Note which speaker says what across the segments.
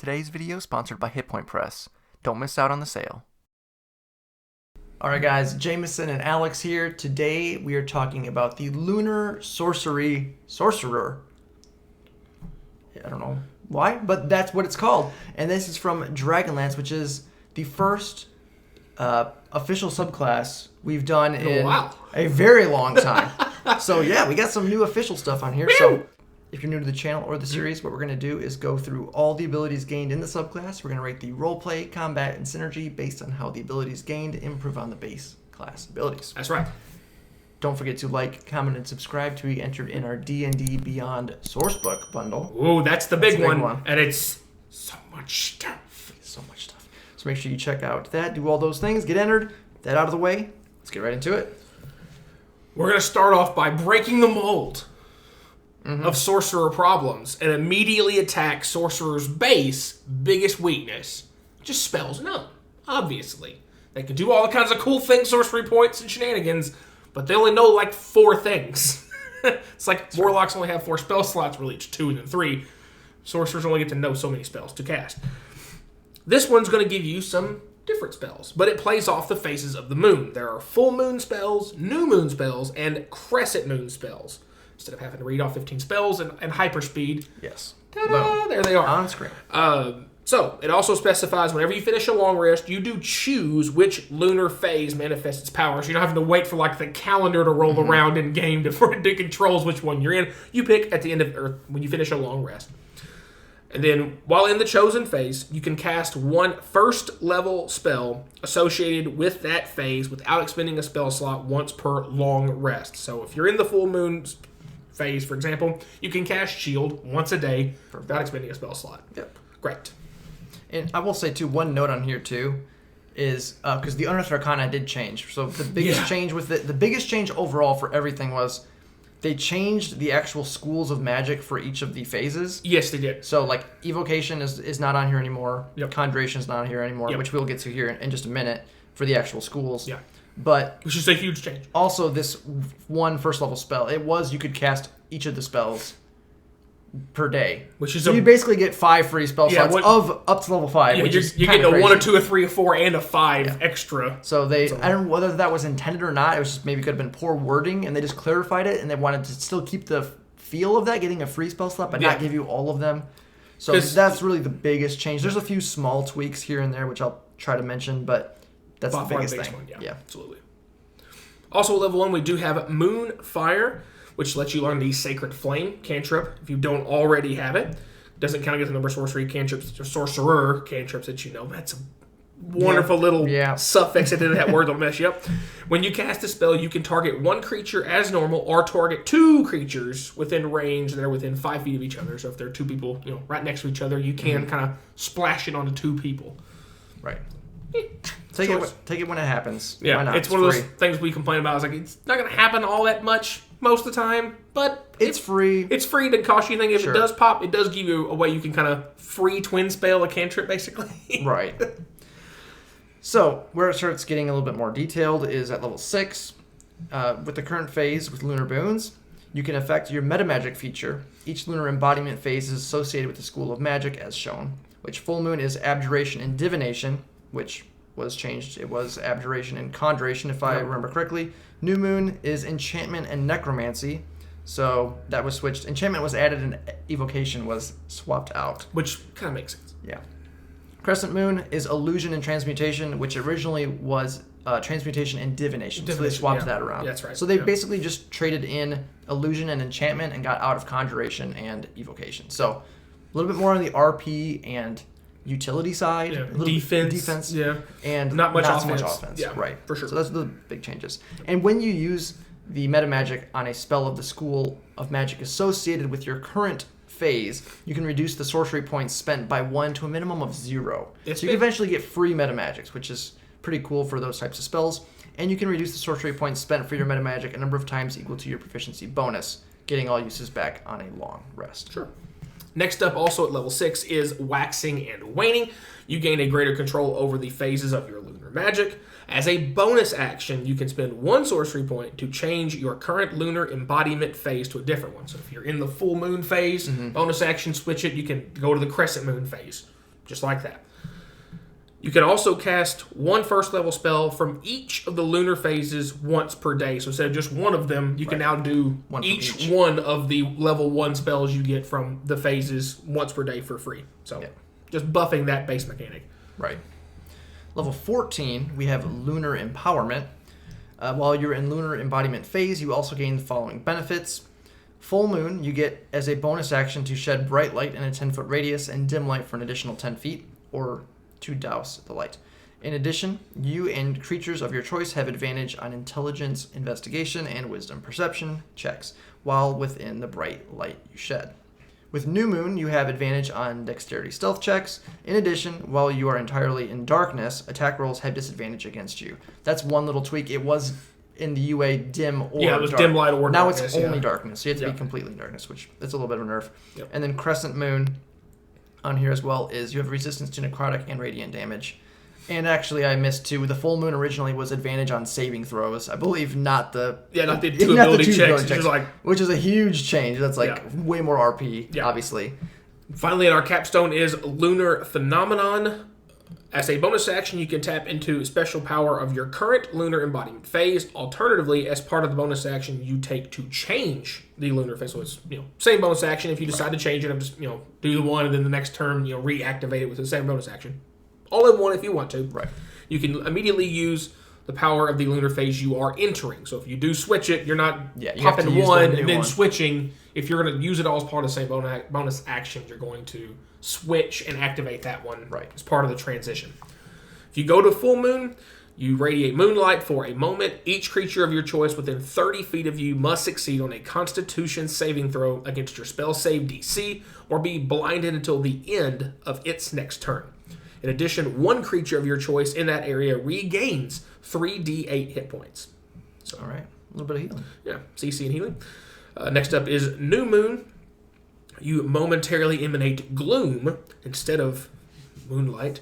Speaker 1: Today's video is sponsored by Hit Point Press. Don't miss out on the sale. Alright guys, Jameson and Alex here. Today we are talking about the Lunar Sorcery Sorcerer. I don't know why, but that's what it's called. And this is from Dragonlance, which is the first official subclass we've done in a very long time. So yeah, we got some new official stuff on here. So if you're new to the channel or the series, what we're going to do is go through all the abilities gained in the subclass. We're going to rate the roleplay, combat, and synergy based on how the abilities gained improve on the base class abilities.
Speaker 2: That's right.
Speaker 1: Don't forget to like, comment, and subscribe to be entered in our D&D Beyond Sourcebook bundle.
Speaker 2: Ooh, that's the big one. And it's so much stuff.
Speaker 1: So much stuff. So make sure you check out that, do all those things, get entered, that out of the way. Let's get right into it.
Speaker 2: We're going to start off by breaking the mold of sorcerer problems and immediately attack sorcerer's biggest weakness. Just spells. No, obviously. They can do all the kinds of cool things, sorcery points and shenanigans, but they only know like 4 things. It's like warlocks only have 4 spell slots, really it's 2 and then 3. Sorcerers only get to know so many spells to cast. This one's going to give you some different spells, but it plays off the phases of the moon. There are full moon spells, new moon spells, and crescent moon spells. Instead of having to read off 15 spells and hyperspeed.
Speaker 1: Yes.
Speaker 2: Ta-da! There they are.
Speaker 1: On screen.
Speaker 2: So, it also specifies whenever you finish a long rest, you do choose which lunar phase manifests its power. So you don't have to wait for like the calendar to roll around in game before it controls which one you're in. You pick at the end of Earth when you finish a long rest. And then, while in the chosen phase, you can cast one first-level spell associated with that phase without expending a spell slot once per long rest. So, if you're in the full moon phase, for example, you can cast Shield once a day without expending a spell slot.
Speaker 1: Yep.
Speaker 2: Great.
Speaker 1: And I will say, too, one note on here, too, is because the Unearthed Arcana did change. So, the biggest change with it, the biggest change overall for everything was they changed the actual schools of magic for each of the phases.
Speaker 2: Yes, they did.
Speaker 1: So, like, Evocation is not on here anymore.
Speaker 2: Yep.
Speaker 1: Conjuration is not on here anymore, which we'll get to here in just a minute for the actual schools.
Speaker 2: Yeah.
Speaker 1: But
Speaker 2: which is a huge change.
Speaker 1: Also, this one first-level spell, you could cast each of the spells per day.
Speaker 2: Which is
Speaker 1: so you basically get 5 free spell slots of up to level 5.
Speaker 2: Yeah,
Speaker 1: which
Speaker 2: you're getting a 1, a 2, a 3, a 4, and a 5 extra.
Speaker 1: So I don't know whether that was intended or not. It was just maybe could have been poor wording, and they just clarified it, and they wanted to still keep the feel of that, getting a free spell slot, but not give you all of them. So that's really the biggest change. There's a few small tweaks here and there, which I'll try to mention, but that's the biggest thing.
Speaker 2: One, yeah, absolutely. Also, at level 1, we do have Moonfire, which lets you learn the Sacred Flame cantrip if you don't already have it. Doesn't count against the number of sorcery cantrips or sorcerer cantrips that you know. That's a wonderful little suffix into that word. Don't mess you up. When you cast a spell, you can target 1 creature as normal or target 2 creatures within range that are within 5 feet of each other. So if there are 2 people, right next to each other, you can kind of splash it onto 2 people.
Speaker 1: Right. Take it when it happens.
Speaker 2: Yeah,
Speaker 1: why not?
Speaker 2: It's one of those things we complain about. It's like it's not going to happen all that much most of the time, but
Speaker 1: it's free.
Speaker 2: It's free. It doesn't cost you anything. If it does pop, it does give you a way you can kind of free twin spell a cantrip, basically.
Speaker 1: Right. So where it starts getting a little bit more detailed is at level 6. With the current phase with Lunar Boons, you can affect your metamagic feature. Each lunar embodiment phase is associated with the school of magic as shown, which full moon is abjuration and divination, which was changed. It was abjuration and conjuration, if I remember correctly. New moon is enchantment and necromancy, so that was switched. Enchantment was added and evocation was swapped out,
Speaker 2: which kind of makes sense.
Speaker 1: Yeah. Crescent moon is illusion and transmutation, which originally was transmutation and divination. So they swapped that around.
Speaker 2: That's right.
Speaker 1: So they basically just traded in illusion and enchantment and got out of conjuration and evocation. So a little bit more on the RP and utility side, defense, and
Speaker 2: not
Speaker 1: so much offense.
Speaker 2: Yeah,
Speaker 1: right,
Speaker 2: for sure.
Speaker 1: So that's the big changes. And when you use the metamagic on a spell of the school of magic associated with your current phase, you can reduce the sorcery points spent by 1 to a minimum of 0. So you can eventually get free metamagics, which is pretty cool for those types of spells. And you can reduce the sorcery points spent for your metamagic a number of times equal to your proficiency bonus, getting all uses back on a long rest.
Speaker 2: Sure. Next up, also at level 6, is Waxing and Waning. You gain a greater control over the phases of your lunar magic. As a bonus action, you can spend 1 sorcery point to change your current lunar embodiment phase to a different one. So if you're in the full moon phase, bonus action, switch it. You can go to the crescent moon phase. just like that. You can also cast one first level spell from each of the lunar phases once per day. So instead of just one of them, you can now do each one of the level 1 spells you get from the phases once per day for free. So just buffing that base mechanic.
Speaker 1: Right. Level 14, we have Lunar Empowerment. While you're in Lunar Embodiment phase, you also gain the following benefits. Full Moon, you get as a bonus action to shed bright light in a 10-foot radius and dim light for an additional 10 feet, or to douse the light. In addition, you and creatures of your choice have advantage on intelligence, investigation, and wisdom perception checks while within the bright light you shed. With New Moon, you have advantage on dexterity stealth checks. In addition, while you are entirely in darkness, attack rolls have disadvantage against you. That's one little tweak. It was in the UA dim or
Speaker 2: it was
Speaker 1: dark.
Speaker 2: dim light or
Speaker 1: now
Speaker 2: darkness.
Speaker 1: Now it's only darkness, so you have to be completely in darkness, which is a little bit of a nerf. And then Crescent Moon on here as well is you have resistance to necrotic and radiant damage. And actually, I missed too. The full moon originally was advantage on saving throws. I believe not the
Speaker 2: not the two ability checks,
Speaker 1: which is a huge change. That's way more RP, obviously.
Speaker 2: Finally, our capstone is Lunar Phenomenon. As a bonus action, you can tap into a special power of your current lunar embodiment phase. Alternatively, as part of the bonus action you take to change the lunar phase. So it's same bonus action. If you decide to change it, I'm just do the one, and then the next turn reactivate it with the same bonus action. All in one if you want to.
Speaker 1: Right.
Speaker 2: You can immediately use the power of the lunar phase you are entering. So if you do switch it, you're not popping one and then switching. If you're going to use it all as part of the same bonus action, you're going to switch and activate that one as part of the transition. If you go to full moon, you radiate moonlight for a moment. Each creature of your choice within 30 feet of you must succeed on a Constitution saving throw against your spell save DC or be blinded until the end of its next turn. In addition, one creature of your choice in that area regains 3d8 hit points.
Speaker 1: So, all right, a little bit of healing.
Speaker 2: Yeah, CC and healing. Next up is New Moon. You momentarily emanate gloom instead of moonlight.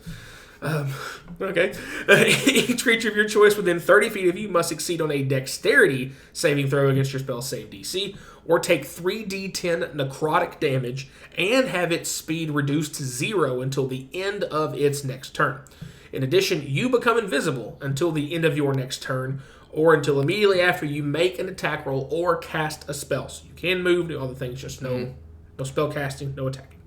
Speaker 2: Each creature of your choice within 30 feet of you must succeed on a dexterity saving throw against your spell save DC, or take 3d10 necrotic damage and have its speed reduced to 0 until the end of its next turn. In addition, you become invisible until the end of your next turn, or until immediately after you make an attack roll or cast a spell. So you can move, do other things, just no spell casting, no attacking.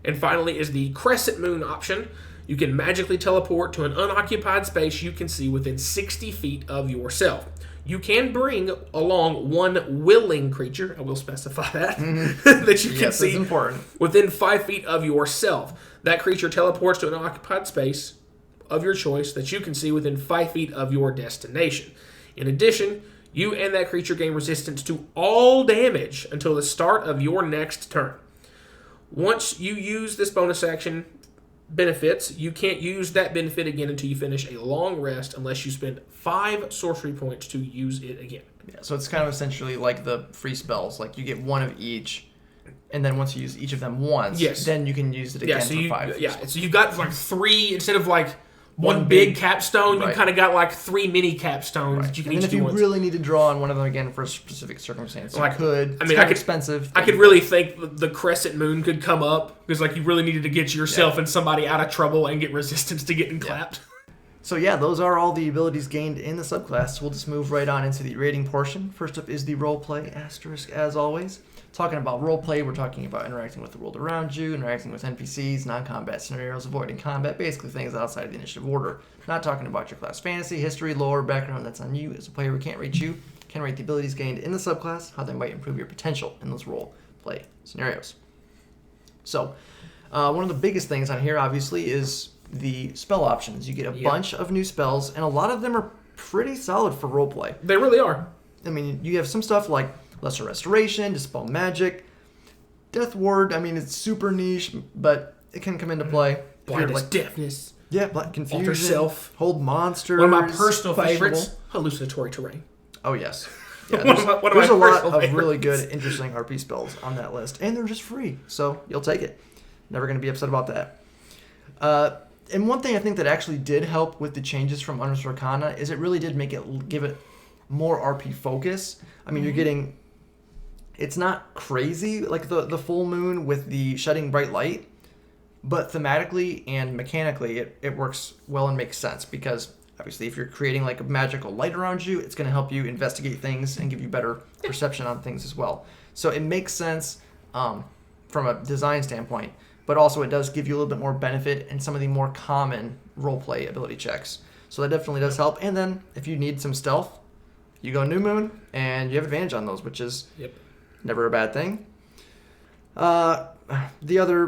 Speaker 2: And finally is the Crescent Moon option. You can magically teleport to an unoccupied space you can see within 60 feet of yourself. You can bring along one willing creature, I will specify that, that you can see within 5 feet of yourself. That creature teleports to an occupied space of your choice that you can see within 5 feet of your destination. In addition, you and that creature gain resistance to all damage until the start of your next turn. Once you use this bonus action benefits, you can't use that benefit again until you finish a long rest unless you spend 5 sorcery points to use it again.
Speaker 1: Yeah, so it's kind of essentially like the free spells. Like you get one of each, and then once you use each of them once, then you can use it again for 5.
Speaker 2: Yeah, so you've got like 3, instead of like one big capstone, you kind of got like 3 mini capstones that you can each do.
Speaker 1: And if you really need to draw on one of them again for a specific circumstance, you could. It's kind of expensive.
Speaker 2: I could really think the Crescent Moon could come up because like you really needed to get yourself and somebody out of trouble and get resistance to getting clapped.
Speaker 1: So those are all the abilities gained in the subclass. We'll just move right on into the rating portion. First up is the roleplay asterisk, as always. Talking about roleplay, we're talking about interacting with the world around you, interacting with NPCs, non-combat scenarios, avoiding combat, basically things outside of the initiative order. Not talking about your class fantasy, history, lore, background. That's on you as a player who can't rate you. Can rate the abilities gained in the subclass, how they might improve your potential in those roleplay scenarios. So, one of the biggest things on here, obviously, is the spell options. You get a bunch of new spells, and a lot of them are pretty solid for roleplay.
Speaker 2: They really are.
Speaker 1: I mean, you have some stuff like Lesser Restoration, Dispel Magic, Death Ward. I mean, it's super niche, but it can come into play.
Speaker 2: Blindness, deafness.
Speaker 1: Yeah, Confusion.
Speaker 2: Alter Self.
Speaker 1: Hold Monsters.
Speaker 2: One of my personal favorites, Hallucinatory Terrain.
Speaker 1: Oh, yes. Yeah,
Speaker 2: there's
Speaker 1: a lot of really good, interesting RP spells on that list, and they're just free, so you'll take it. Never going to be upset about that. And one thing I think that actually did help with the changes from Lunar Arcana is it really did give it more RP focus. I mean, you're getting... It's not crazy like the full moon with the shedding bright light, But thematically and mechanically, it works well and makes sense because obviously if you're creating like a magical light around you, it's going to help you investigate things and give you better perception on things as well. So it makes sense from a design standpoint, but also it does give you a little bit more benefit in some of the more common roleplay ability checks. So that definitely does help. And then if you need some stealth, you go New Moon, and you have advantage on those, which is never a bad thing. The other,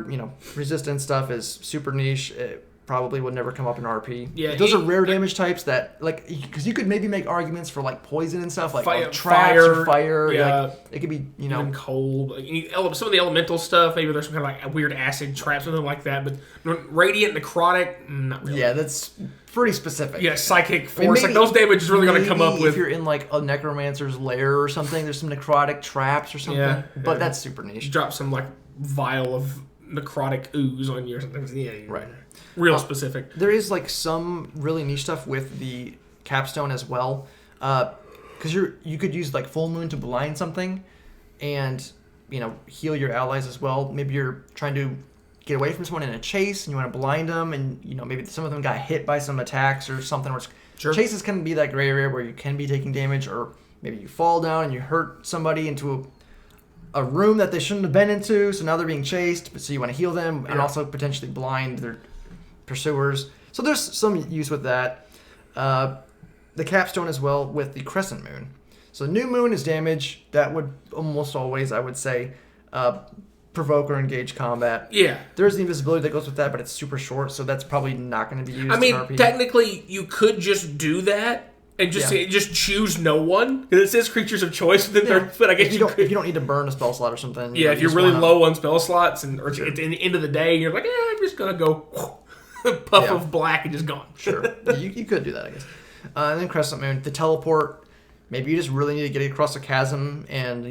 Speaker 1: resistance stuff is super niche. It probably would never come up in RP.
Speaker 2: Yeah,
Speaker 1: those are rare damage types that, like, because you could maybe make arguments for, like, poison and stuff, like traps
Speaker 2: fire,
Speaker 1: or fire.
Speaker 2: Yeah.
Speaker 1: Like, it could be,
Speaker 2: Even cold. Some of the elemental stuff, maybe there's some kind of like a weird acid trap, something like that. But radiant, necrotic, not really.
Speaker 1: Yeah, that's pretty specific.
Speaker 2: Yeah, psychic force. Like those damage is really going to come up with.
Speaker 1: If you're in like a necromancer's lair or something, there's some necrotic traps or something. Yeah, but that's super niche.
Speaker 2: You drop some like vial of necrotic ooze on you or something. Yeah,
Speaker 1: right.
Speaker 2: Real specific.
Speaker 1: There is like some really niche stuff with the capstone as well, because you could use like full moon to blind something, and heal your allies as well. Maybe you're trying to get away from someone in a chase and you want to blind them, and maybe some of them got hit by some attacks or something. Chases can be that gray area where you can be taking damage, or maybe you fall down and you hurt somebody into a room that they shouldn't have been into, so now they're being chased, so you want to heal them and also potentially blind their pursuers. So there's some use with that. The capstone as well with the crescent moon. So New Moon is damage that would almost always, I would say, provoke or engage combat.
Speaker 2: Yeah.
Speaker 1: There's the invisibility that goes with that, but it's super short, so that's probably not going to be used in RP.
Speaker 2: Technically, you could just do that and just choose no one. Because it says creatures of choice within third, but I guess
Speaker 1: if you don't need to burn a spell slot or something.
Speaker 2: Yeah, if you're really low on spell slots, or at the end of the day, you're like, I'm just going to go puff of black and just gone.
Speaker 1: Sure. You could do that, I guess. And then Crescent Moon, the teleport. Maybe you just really need to get across a chasm, and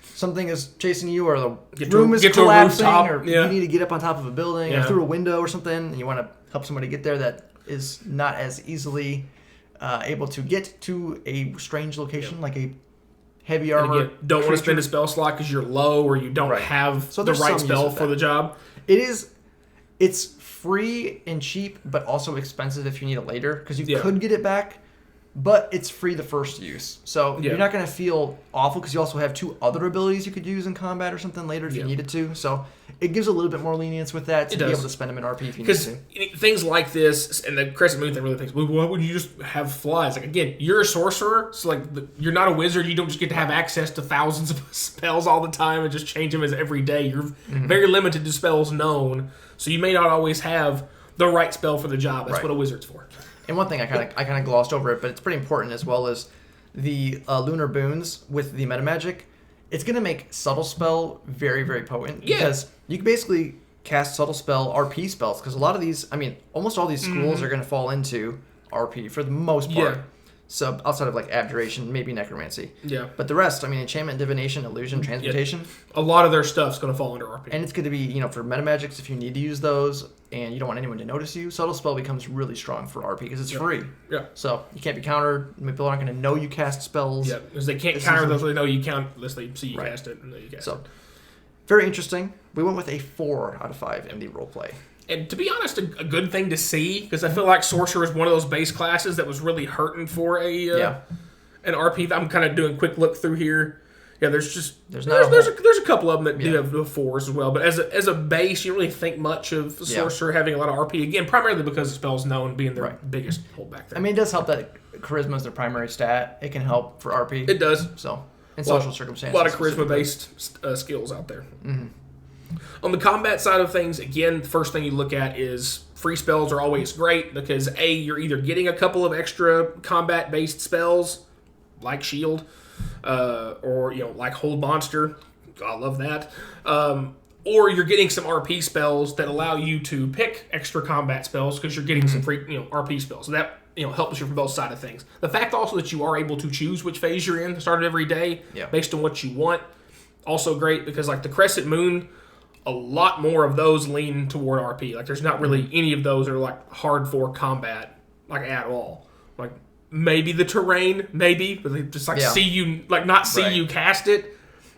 Speaker 1: something is chasing you, or the room is collapsing, or you need to get up on top of a building or through a window or something, and you want to help somebody get there that is not as easily able to get to a strange location, like a heavy armor.
Speaker 2: Don't want to spend a spell slot because you're low or you don't have the right spell for the job.
Speaker 1: It's free and cheap, but also expensive if you need it later, because you could get it back, but it's free the first use. So you're not going to feel awful, because you also have 2 other abilities you could use in combat or something later if you needed to. So it gives a little bit more lenience with that to be able to spend them in RP if you need to.
Speaker 2: Because things like this, and the Crescent Moon thing really thinks, well, why would you just have flies? Like, again, you're a sorcerer, so you're not a wizard. You don't just get to have access to thousands of spells all the time and just change them as every day. You're very limited to spells known, so you may not always have the right spell for the job. That's what a wizard's for.
Speaker 1: And one thing I kind of glossed over it, but it's pretty important as well, as the lunar boons with the metamagic. It's going to make subtle spell very, very potent, because you can basically cast subtle spell RP spells, because a lot of these, almost all these schools are going to fall into RP for the most part. So outside of like abjuration, maybe necromancy.
Speaker 2: Yeah.
Speaker 1: But the rest, enchantment, divination, illusion, transmutation.
Speaker 2: A lot of their stuff's going to fall under RP.
Speaker 1: And it's going to be, for metamagics, if you need to use those and you don't want anyone to notice you, subtle spell becomes really strong for RP because it's free.
Speaker 2: Yeah.
Speaker 1: So you can't be countered. People aren't going to know you cast spells.
Speaker 2: Yeah, because they can't counter those. They know you count unless they see you cast it. And then you cast it.
Speaker 1: Very interesting. We went with a 4 out of 5 in the roleplay.
Speaker 2: And to be honest, a good thing to see, because I feel like Sorcerer is one of those base classes that was really hurting for an RP. I'm kind of doing a quick look through here. Yeah, there's a couple of them that do have 4s as well, but as a base, you don't really think much of Sorcerer having a lot of RP. Again, primarily because the spell's known being their biggest holdback there.
Speaker 1: It does help that Charisma is their primary stat. It can help for RP.
Speaker 2: It does.
Speaker 1: So, in social circumstances.
Speaker 2: A lot of charisma-based skills out there. Mm-hmm. On the combat side of things, again, the first thing you look at is free spells are always great, because you're either getting a couple of extra combat-based spells, like Shield, or like Hold Monster. I love that. Or you're getting some RP spells that allow you to pick extra combat spells, because you're getting some free RP spells. So that helps you from both sides of things. The fact also that you are able to choose which phase you're in at the start of every day based on what you want, also great, because like the Crescent Moon, a lot more of those lean toward RP. Like, there's not really any of those that are like hard for combat, like at all. Like, maybe the terrain, but they just see you, like not see you cast it.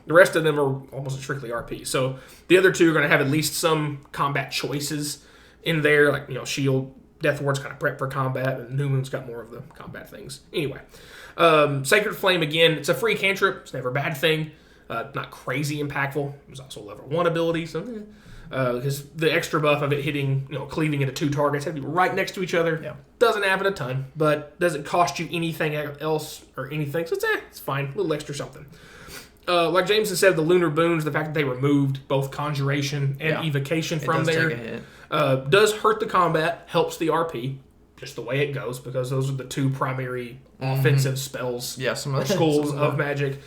Speaker 2: The rest of them are almost strictly RP. So the other two are going to have at least some combat choices in there, like, Shield, Death Ward's kind of prep for combat, and New Moon's got more of the combat things. Anyway, Sacred Flame, again, it's a free cantrip. It's never a bad thing. Not crazy impactful. There's also a level 1 ability, so because the extra buff of it hitting, cleaving into 2 targets, have to be right next to each other.
Speaker 1: Yeah.
Speaker 2: Doesn't happen a ton, but doesn't cost you anything else or anything. So it's fine. A little extra something. Like Jameson said, the Lunar Boons, the fact that they removed both Conjuration and Evocation from there,
Speaker 1: take a hit.
Speaker 2: Does hurt the combat, helps the RP, just the way it goes, because those are the 2 primary offensive spells, schools of magic.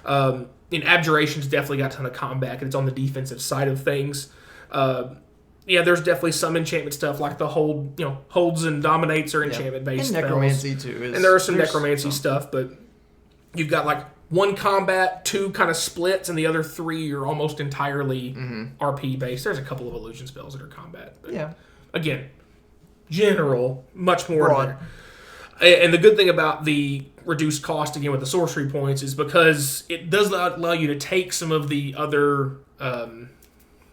Speaker 2: In Abjuration's definitely got a ton of combat, and it's on the defensive side of things. There's definitely some enchantment stuff, like the holds and dominates are enchantment-based
Speaker 1: and necromancy too.
Speaker 2: And there are some necromancy stuff, but you've got like 1 combat, 2 kind of splits, and the other 3 are almost entirely RP-based. There's a couple of illusion spells that are combat. But again, general, much more broad. And the good thing about the reduced cost, again, with the sorcery points, is because it does allow you to take some of the other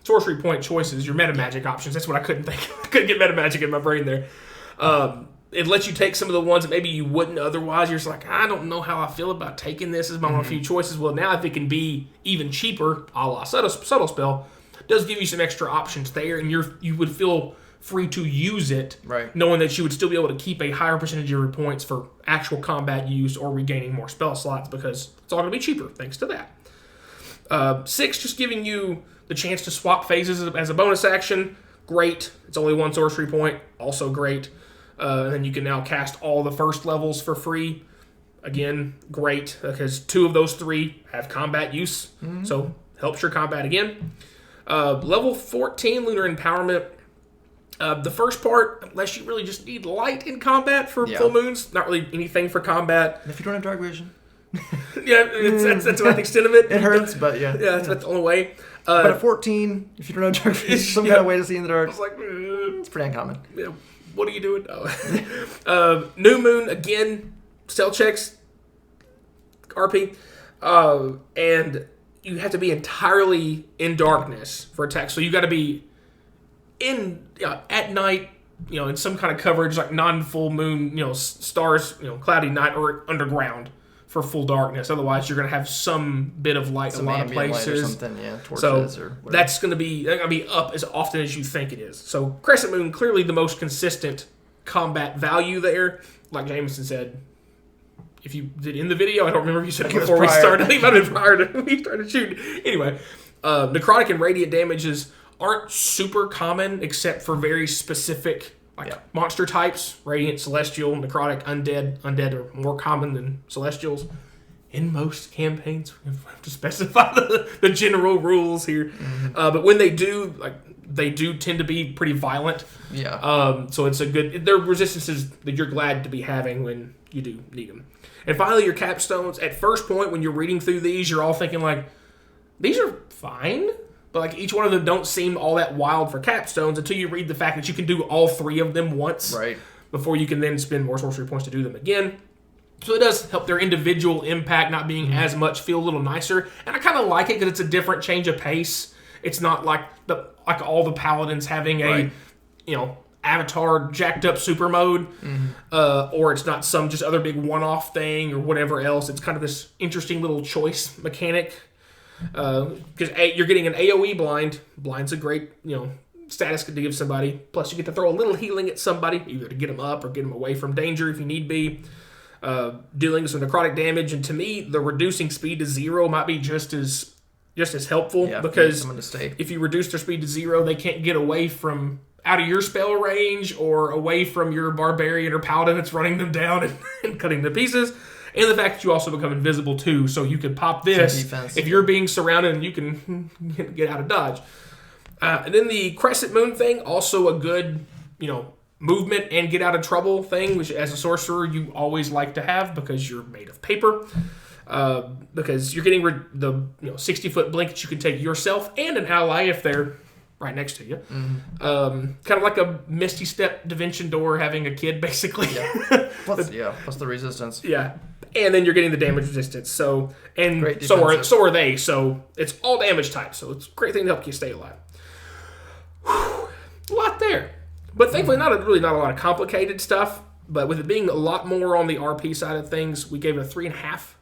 Speaker 2: sorcery point choices, your meta magic options. That's what I couldn't think. I couldn't get meta magic in my brain there. It lets you take some of the ones that maybe you wouldn't otherwise. You're just like, I don't know how I feel about taking this as my few choices. Well, now if it can be even cheaper, a la subtle spell, does give you some extra options there, and you would feel free to use it, knowing that you would still be able to keep a higher percentage of your points for actual combat use or regaining more spell slots, because it's all going to be cheaper thanks to that. 6, just giving you the chance to swap phases as a bonus action. Great. It's only 1 sorcery point. Also great. And then you can now cast all the first levels for free. Again, great, because 2 of those 3 have combat use, so helps your combat again. Level 14, Lunar Empowerment. The first part, unless you really just need light in combat for full moons, not really anything for combat.
Speaker 1: If you don't have dark vision.
Speaker 2: That's about the extent of it.
Speaker 1: It hurts, but
Speaker 2: that's the only way.
Speaker 1: But at 14, if you don't have dark vision, some kind of way to see in the dark.
Speaker 2: It's like,
Speaker 1: it's pretty uncommon.
Speaker 2: Yeah. What are you doing? Oh. New Moon, again, stealth checks, RP, and you have to be entirely in darkness for attacks. So you got to be in at night, in some kind of coverage, like non-full moon, stars, cloudy night, or underground for full darkness. Otherwise, you're going to have some bit of light in a lot of places.
Speaker 1: Or something, torches
Speaker 2: so
Speaker 1: or whatever.
Speaker 2: that's going to be up as often as you think it is. So Crescent Moon, clearly the most consistent combat value there. Like Jameson said, if you did in the video, I don't remember if you said it before we started. It might have been prior to we started shooting. Anyway, necrotic and radiant damages aren't super common except for very specific monster types. Radiant, celestial, necrotic, undead. Undead are more common than celestials. In most campaigns, we have to specify the general rules here. But when they do, they do tend to be pretty violent. So it's they're resistances that you're glad to be having when you do need them. And finally, your capstones. At first point, when you're reading through these, you're all thinking these are fine. But each one of them don't seem all that wild for capstones until you read the fact that you can do all 3 of them once. Before you can then spend more sorcery points to do them again. So it does help their individual impact not being as much feel a little nicer. And I kind of like it because it's a different change of pace. It's not like all the paladins having a, avatar jacked up super mode. Or it's not some just other big one-off thing or whatever else. It's kind of this interesting little choice mechanic. Because you're getting an AoE blind. Blind's a great, status to give somebody. Plus, you get to throw a little healing at somebody, either to get them up or get them away from danger if you need be. Dealing some necrotic damage, and to me, the reducing speed to 0 might be just as helpful because if you reduce their speed to 0, they can't get away from out of your spell range or away from your barbarian or paladin that's running them down and cutting to pieces. And the fact that you also become invisible too, so you can pop this if you're being surrounded and you can get out of dodge. And then the Crescent Moon thing, also a good, movement and get out of trouble thing, which as a sorcerer you always like to have because you're made of paper. Because you're getting the 60-foot blink that you can take yourself and an ally if they're right next to you. Kind of like a Misty Step Dimension Door having a kid, basically.
Speaker 1: Plus the resistance.
Speaker 2: and then you're getting the damage resistance. So
Speaker 1: Great
Speaker 2: so
Speaker 1: defensive.
Speaker 2: are they. So it's all damage types. So it's a great thing to help you stay alive. Whew, a lot there, but thankfully not a lot of complicated stuff. But with it being a lot more on the RP side of things, we gave it a 3.5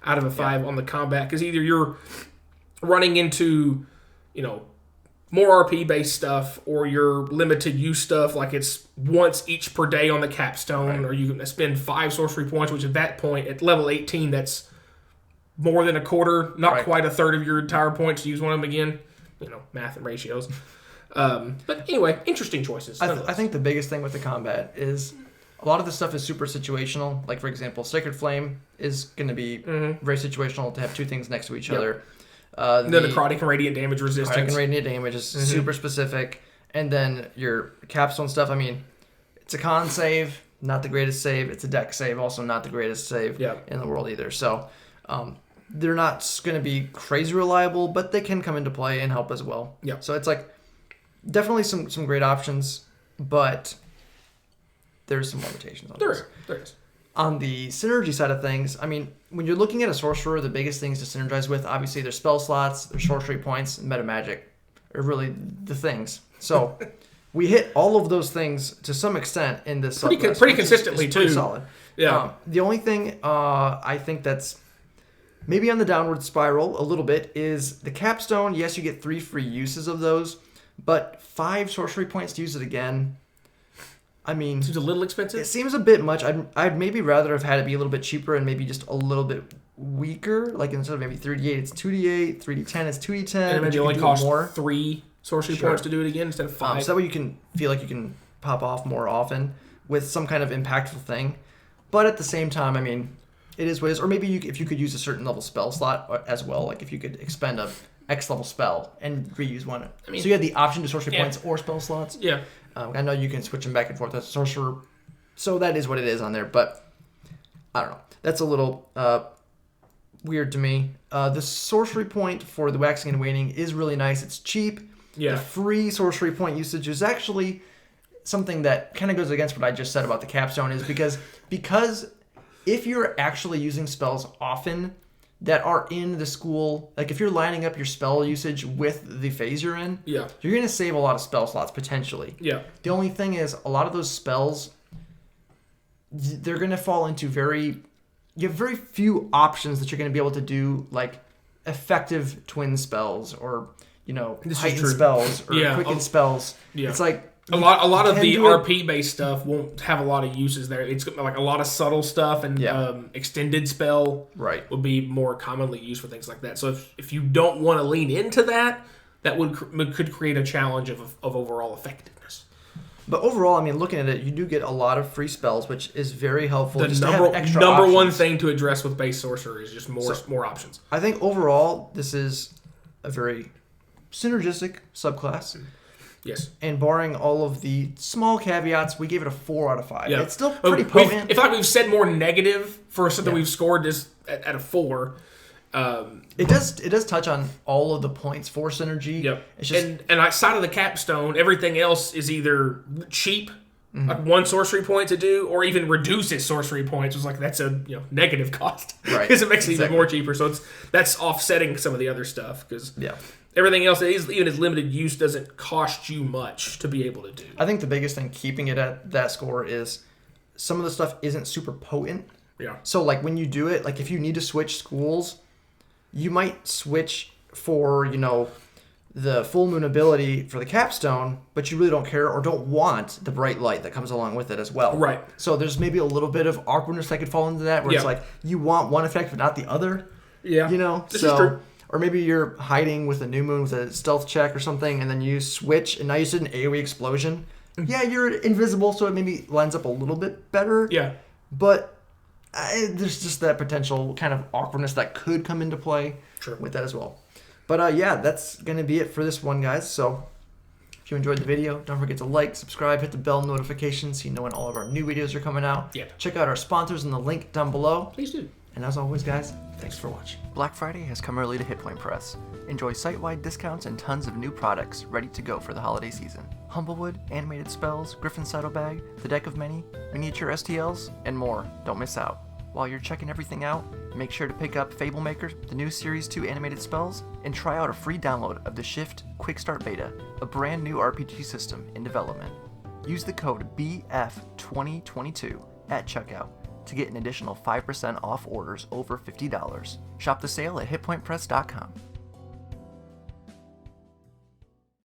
Speaker 2: out of a 5 on the combat, because either you're running into, more RP based stuff, or your limited use stuff, like it's once each per day on the capstone, or you can spend 5 sorcery points, which at that point, at level 18, that's more than a quarter, not quite a third of your entire points to use one of them again. Math and ratios. But anyway, interesting choices.
Speaker 1: I think the biggest thing with the combat is a lot of the stuff is super situational. Like, for example, Sacred Flame is going to be very situational to have 2 things next to each other.
Speaker 2: The necrotic and radiant damage resistance.
Speaker 1: Necrotic and radiant damage is super specific. And then your capstone stuff, I mean, it's a con save, not the greatest save. It's a deck save, also not the greatest save in the world either. So they're not going to be crazy reliable, but they can come into play and help as well.
Speaker 2: Yeah.
Speaker 1: So it's like definitely some great options, but there's some limitations on this.
Speaker 2: There is.
Speaker 1: On the synergy side of things, I mean, when you're looking at a sorcerer, the biggest things to synergize with, obviously, their spell slots, their sorcery points, and meta magic are really the things. So we hit all of those things to some extent in this subclass,
Speaker 2: pretty consistently,
Speaker 1: is pretty
Speaker 2: too.
Speaker 1: Solid.
Speaker 2: Yeah.
Speaker 1: The only thing I think that's maybe on the downward spiral a little bit is the capstone. Yes, you get 3 free uses of those, but 5 sorcery points to use it again. I mean,
Speaker 2: seems a little expensive.
Speaker 1: It seems a bit much. I'd maybe rather have had it be a little bit cheaper and maybe just a little bit weaker. Like instead of maybe 3d8, it's 2d8. 3d10 is 2d10.
Speaker 2: And maybe only cost 3 sorcery points to do it again instead of 5.
Speaker 1: So that way you can feel like you can pop off more often with some kind of impactful thing. But at the same time, I mean, it is what it is. Or maybe if you could use a certain level spell slot as well. Like if you could expend a X level spell and reuse one. I mean, so you had the option to sorcery points or spell slots.
Speaker 2: Yeah.
Speaker 1: I know you can switch them back and forth as a sorcerer, so that is what it is on there, but I don't know. That's a little weird to me. The sorcery point for the Waxing and Waning is really nice. It's cheap.
Speaker 2: Yeah.
Speaker 1: The free sorcery point usage is actually something that kind of goes against what I just said about the capstone, is because if you're actually using spells often that are in the school, like if you're lining up your spell usage with the phase you're in, you're going to save a lot of spell slots potentially.
Speaker 2: Yeah.
Speaker 1: The only thing is a lot of those spells, they're going to fall into you have very few options that you're going to be able to do, like effective twin spells or, heightened spells or quicken spells. Yeah. It's like
Speaker 2: a lot of the RP based stuff won't have a lot of uses there. It's like a lot of subtle stuff, and extended spell would be more commonly used for things like that. So if you don't want to lean into that, that could create a challenge of overall effectiveness.
Speaker 1: But overall, I mean, looking at it, you do get a lot of free spells, which is very helpful.
Speaker 2: The number one thing to address with base sorcerer is just more options.
Speaker 1: I think overall, this is a very synergistic subclass.
Speaker 2: Yes.
Speaker 1: And barring all of the small caveats, we gave it a 4 out of 5.
Speaker 2: Yeah.
Speaker 1: It's still pretty potent.
Speaker 2: If we've said more negative for something we've scored this at a 4.
Speaker 1: It does touch on all of the points for synergy.
Speaker 2: Yep.
Speaker 1: It's just,
Speaker 2: and outside of the capstone, everything else is either cheap, like 1 sorcery point to do, or even reduces sorcery points. It's like that's a negative cost,
Speaker 1: right?
Speaker 2: Because it makes it even more cheaper. So that's offsetting some of the other stuff, because everything else, even its limited use, doesn't cost you much to be able to do.
Speaker 1: I think the biggest thing keeping it at that score is some of the stuff isn't super potent.
Speaker 2: Yeah.
Speaker 1: So like when you do it, like if you need to switch schools, you might switch for, the full moon ability for the capstone, but you really don't care or don't want the bright light that comes along with it as well.
Speaker 2: Right.
Speaker 1: So there's maybe a little bit of awkwardness that could fall into that, where it's like you want one effect but not the other.
Speaker 2: Yeah.
Speaker 1: This is true. Or maybe you're hiding with a new moon with a stealth check or something, and then you switch, and now you did an AoE explosion. Yeah, you're invisible, so it maybe lines up a little bit better.
Speaker 2: Yeah.
Speaker 1: But there's just that potential kind of awkwardness that could come into play with that as well. But that's going to be it for this one, guys. So if you enjoyed the video, don't forget to like, subscribe, hit the bell notifications so you know when all of our new videos are coming out.
Speaker 2: Yeah.
Speaker 1: Check out our sponsors in the link down below.
Speaker 2: Please do.
Speaker 1: And as always, guys, thanks for watching. Black Friday has come early to Hit Point Press. Enjoy site-wide discounts and tons of new products ready to go for the holiday season. Humblewood, animated spells, Griffin's Saddlebag, the Deck of Many, miniature STLs, and more. Don't miss out. While you're checking everything out, make sure to pick up Fablemaker, the new Series 2 animated spells, and try out a free download of the Shift Quick Start Beta, a brand new RPG system in development. Use the code BF2022 at checkout to get an additional 5% off orders over $50. Shop the sale at hitpointpress.com.